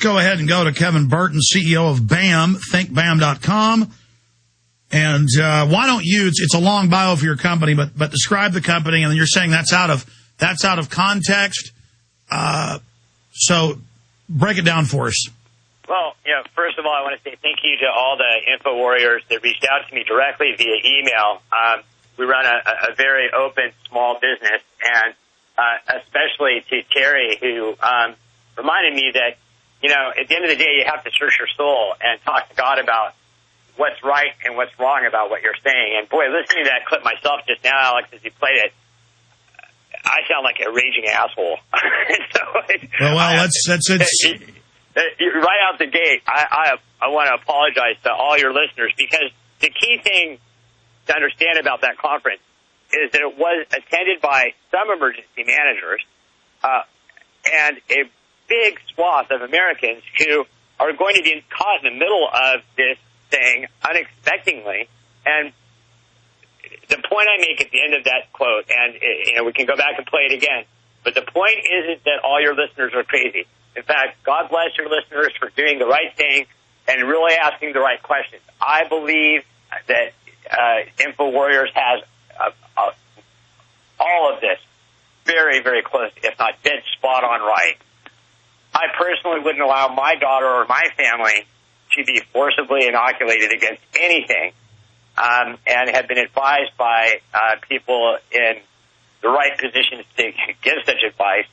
go ahead and go to Kevin Burton, CEO of BAM, thinkbam.com. And why don't you, it's a long bio for your company, but describe the company, and then you're saying that's out of context. So break it down for us. Well, first of all, I want to say thank you to all the info warriors that reached out to me directly via email. We run a very open small business, and especially to Terry, who reminded me that, at the end of the day, you have to search your soul and talk to God about what's right and what's wrong about what you're saying. And boy, listening to that clip myself just now, Alex, as you played it, I sound like a raging asshole. That's right out the gate. I want to apologize to all your listeners, because the key thing to understand about that conference is that it was attended by some emergency managers and a big swath of Americans who are going to be caught in the middle of this thing unexpectedly. And the point I make at the end of that quote, and we can go back and play it again, but the point isn't that all your listeners are crazy. In fact, God bless your listeners for doing the right thing and really asking the right questions. I believe that InfoWarriors has all of this very, very close, if not dead spot on right. I personally wouldn't allow my daughter or my family to be forcibly inoculated against anything, and have been advised by people in the right positions to give such advice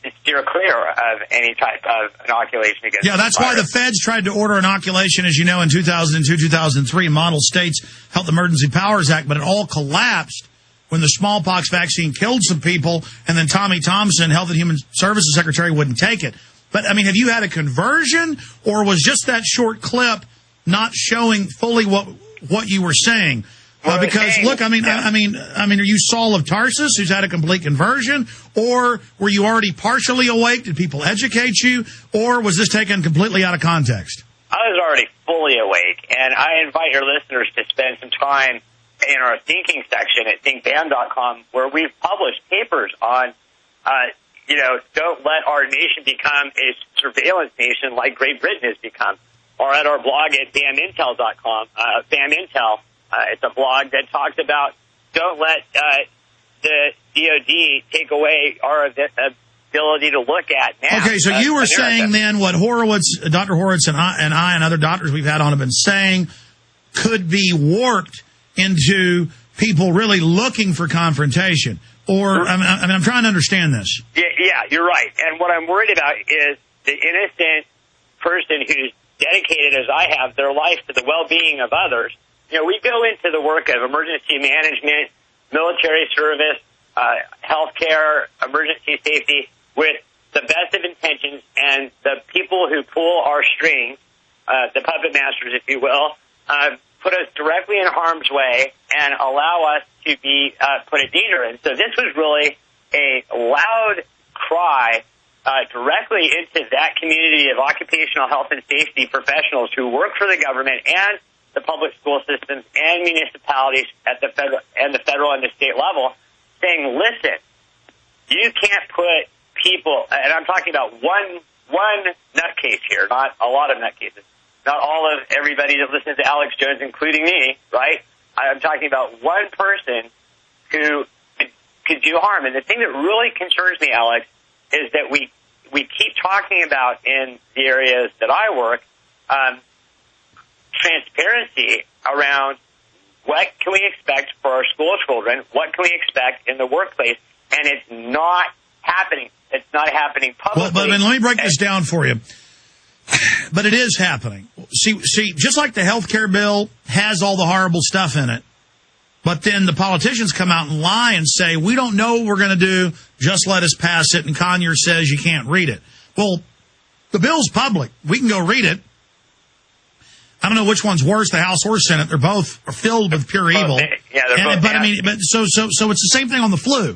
to steer clear of any type of inoculation against Yeah, that's why the feds tried to order inoculation, as you know, in 2002, 2003, model states, Health Emergency Powers Act, but it all collapsed when the smallpox vaccine killed some people, and then Tommy Thompson, Health and Human Services Secretary, wouldn't take it. But, I mean, have you had a conversion, or was just that short clip not showing fully what you were saying? Because, look, I mean, are you Saul of Tarsus, who's had a complete conversion, or were you already partially awake? Did people educate you, or was this taken completely out of context? I was already fully awake, and I invite your listeners to spend some time in our thinking section at thinkbam.com, where we've published papers on, don't let our nation become a surveillance nation like Great Britain has become, or at our blog at bamintel.com, BAMintel. It's a blog that talks about don't let the DOD take away our ability to look at now. Okay, so you were saying then what Dr. Horowitz and I and other doctors we've had on have been saying could be warped into people really looking for confrontation. Or, I'm trying to understand this. Yeah, you're right. And what I'm worried about is the innocent person who's dedicated, as I have, their life to the well-being of others. We go into the work of emergency management, military service, healthcare, emergency safety with the best of intentions, and the people who pull our strings, the puppet masters, if you will, put us directly in harm's way and allow us to be put in danger. And so this was really a loud cry directly into that community of occupational health and safety professionals who work for the government and the public school systems and municipalities at the federal and the state level, saying, listen, you can't put people, and I'm talking about one nutcase here, not a lot of nutcases, not all of everybody that listens to Alex Jones, including me, right? I'm talking about one person who could do harm. And the thing that really concerns me, Alex, is that we keep talking about in the areas that I work, transparency around what can we expect for our school children, what can we expect in the workplace, and it's not happening. It's not happening publicly. Well, but let me break this down for you. But it is happening. See, just like the health care bill has all the horrible stuff in it, but then the politicians come out and lie and say, we don't know what we're going to do, just let us pass it, and Conyers says you can't read it. Well, the bill's public. We can go read it. I don't know which one's worse, the House or Senate. They're both filled with pure evil. Yeah, they're both. But I mean, so it's the same thing on the flu.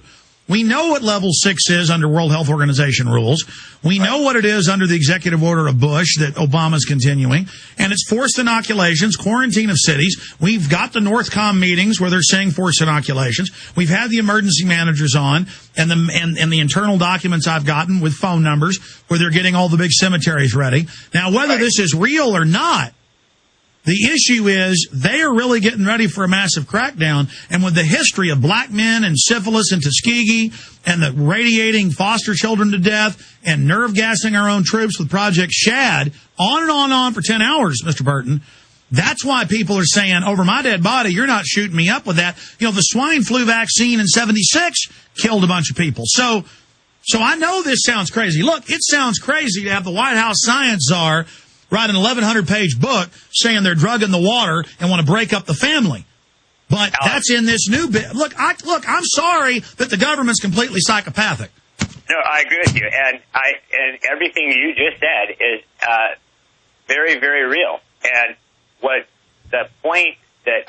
We know what level 6 is under World Health Organization rules. We know what it is under the executive order of Bush that Obama's continuing. And it's forced inoculations, quarantine of cities. We've got the Northcom meetings where they're saying forced inoculations. We've had the emergency managers on and the internal documents I've gotten with phone numbers where they're getting all the big cemeteries ready. Now, whether this is real or not, the issue is they are really getting ready for a massive crackdown. And with the history of black men and syphilis and Tuskegee and the radiating foster children to death and nerve gassing our own troops with Project Shad, on and on and on for 10 hours, Mr. Burton, that's why people are saying, over my dead body, you're not shooting me up with that. You know, the swine flu vaccine in 76 killed a bunch of people. So I know this sounds crazy. Look, it sounds crazy to have the White House science czar write an 1,100-page book saying they're drugging the water and want to break up the family. But that's in this new bit. Look, I'm sorry that the government's completely psychopathic. No, I agree with you. And everything you just said is very, very real. And what the point that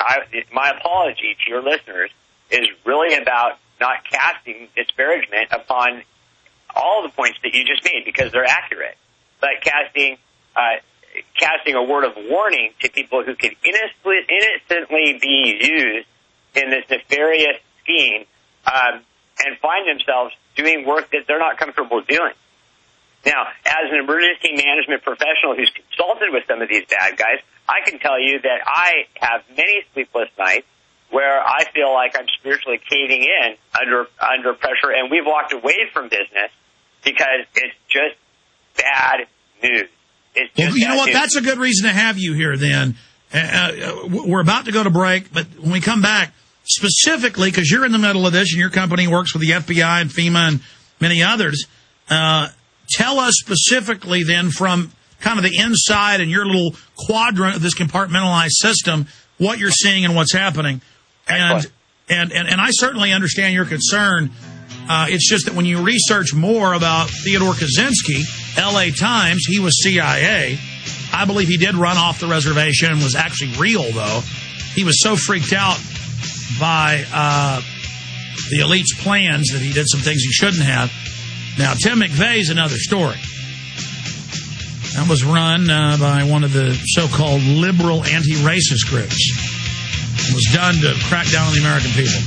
my apology to your listeners is really about not casting disparagement upon all the points that you just made, because they're accurate, but casting a word of warning to people who could innocently be used in this nefarious scheme and find themselves doing work that they're not comfortable doing. Now, as an emergency management professional who's consulted with some of these bad guys, I can tell you that I have many sleepless nights where I feel like I'm spiritually caving in under pressure, and we've walked away from business because it's just bad news. Well, you know what? That's a good reason to have you here then. We're about to go to break, but when we come back, specifically, because you're in the middle of this and your company works with the FBI and FEMA and many others, tell us specifically then from kind of the inside and your little quadrant of this compartmentalized system what you're seeing and what's happening. And I certainly understand your concern. It's just that when you research more about Theodore Kaczynski, L.A. Times, he was CIA. I believe he did run off the reservation and was actually real, though. He was so freaked out by the elite's plans that he did some things he shouldn't have. Now, Tim McVeigh's another story. That was run by one of the so-called liberal anti-racist groups. It was done to crack down on the American people.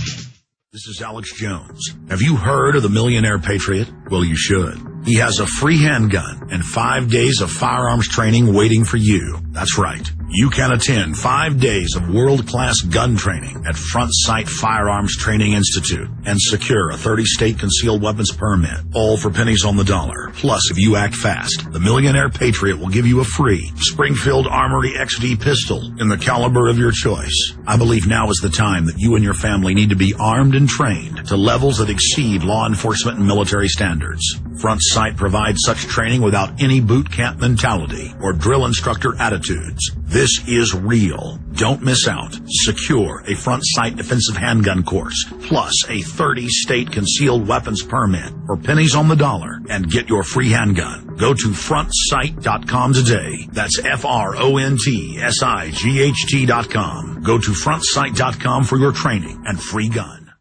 This is Alex Jones. Have you heard of the Millionaire Patriot? Well, you should. He has a free handgun and 5 days of firearms training waiting for you. That's right. You can attend 5 days of world-class gun training at Front Sight Firearms Training Institute and secure a 30-state concealed weapons permit, all for pennies on the dollar. Plus, if you act fast, the Millionaire Patriot will give you a free Springfield Armory XD pistol in the caliber of your choice. I believe now is the time that you and your family need to be armed and trained to levels that exceed law enforcement and military standards. Front Sight provides such training without any boot camp mentality or drill instructor attitudes. This is real. Don't miss out. Secure a Front Sight defensive handgun course, plus a 30-state concealed weapons permit for pennies on the dollar, and get your free handgun. Go to frontsight.com today. That's FRONTSIGHT.com. Go to frontsight.com for your training and free gun.